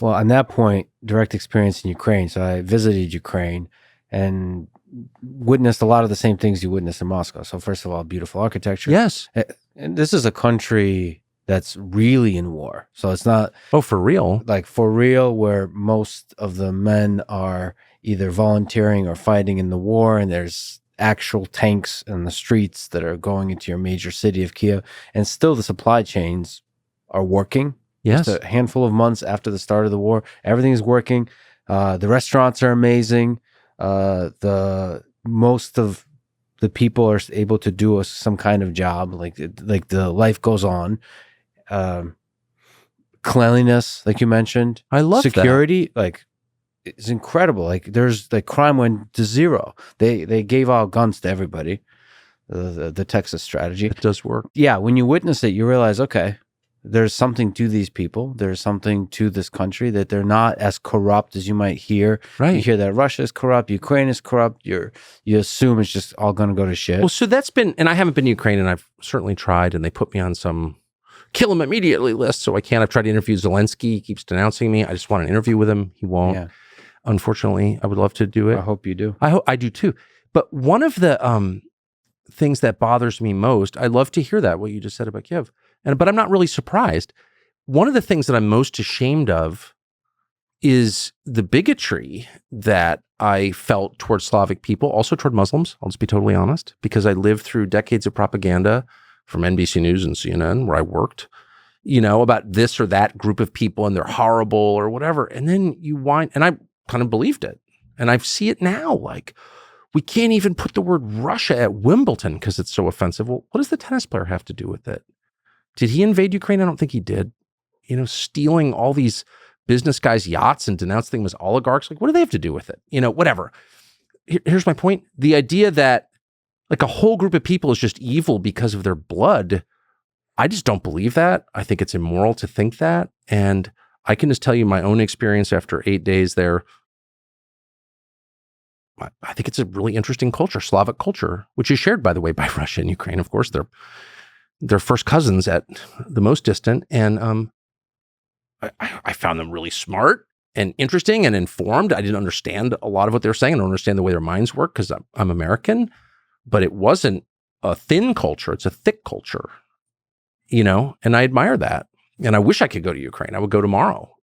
Well, on that point, direct experience in Ukraine. So I visited Ukraine and witnessed a lot of the same things you witnessed in Moscow. So first of all, beautiful architecture. Yes. And this is a country that's really in war. So it's not for real. Like for real, where most of the men are either volunteering or fighting in the war, and there's actual tanks in the streets that are going into your major city of Kiev, and still the supply chains are working. Yes. Just a handful of months after the start of the war, everything is working. The restaurants are amazing. The most of the people are able to do some kind of job, like the life goes on. Cleanliness, like you mentioned, I love security, like it's incredible. Like there's like crime went to zero. They gave out guns to everybody. The Texas strategy. It does work. Yeah, when you witness it, you realize, okay, there's something to these people. There's something to this country, that they're not as corrupt as you might hear. Right. You hear that Russia is corrupt, Ukraine is corrupt. You assume it's just all going to go to shit. Well, so that's been, and I haven't been to Ukraine, and I've certainly tried, and they put me on some kill him immediately list, so I can't. I've tried to interview Zelenskyy. He keeps denouncing me. I just want an interview with him. He won't. Yeah. Unfortunately, I would love to do it. I hope you do. I do too. But one of the things that bothers me most, I love to hear that, what you just said about Kiev. But I'm not really surprised. One of the things that I'm most ashamed of is the bigotry that I felt towards Slavic people, also toward Muslims. I'll just be totally honest, because I lived through decades of propaganda from NBC News and CNN, where I worked, about this or that group of people and they're horrible or whatever. And then and I kind of believed it. And I see it now, like, we can't even put the word Russia at Wimbledon because it's so offensive. Well, what does the tennis player have to do with it? Did he invade Ukraine? I don't think he did. Stealing all these business guys' yachts and denouncing them as oligarchs. Like, what do they have to do with it? Whatever. Here's my point. The idea that like a whole group of people is just evil because of their blood, I just don't believe that. I think it's immoral to think that. And I can just tell you my own experience after 8 days there. I think it's a really interesting culture, Slavic culture, which is shared, by the way, by Russia and Ukraine. Of course, they're first cousins at the most distant. And I found them really smart and interesting and informed. I didn't understand a lot of what they were saying. I don't understand the way their minds work because I'm American, but it wasn't a thin culture. It's a thick culture, and I admire that. And I wish I could go to Ukraine. I would go tomorrow.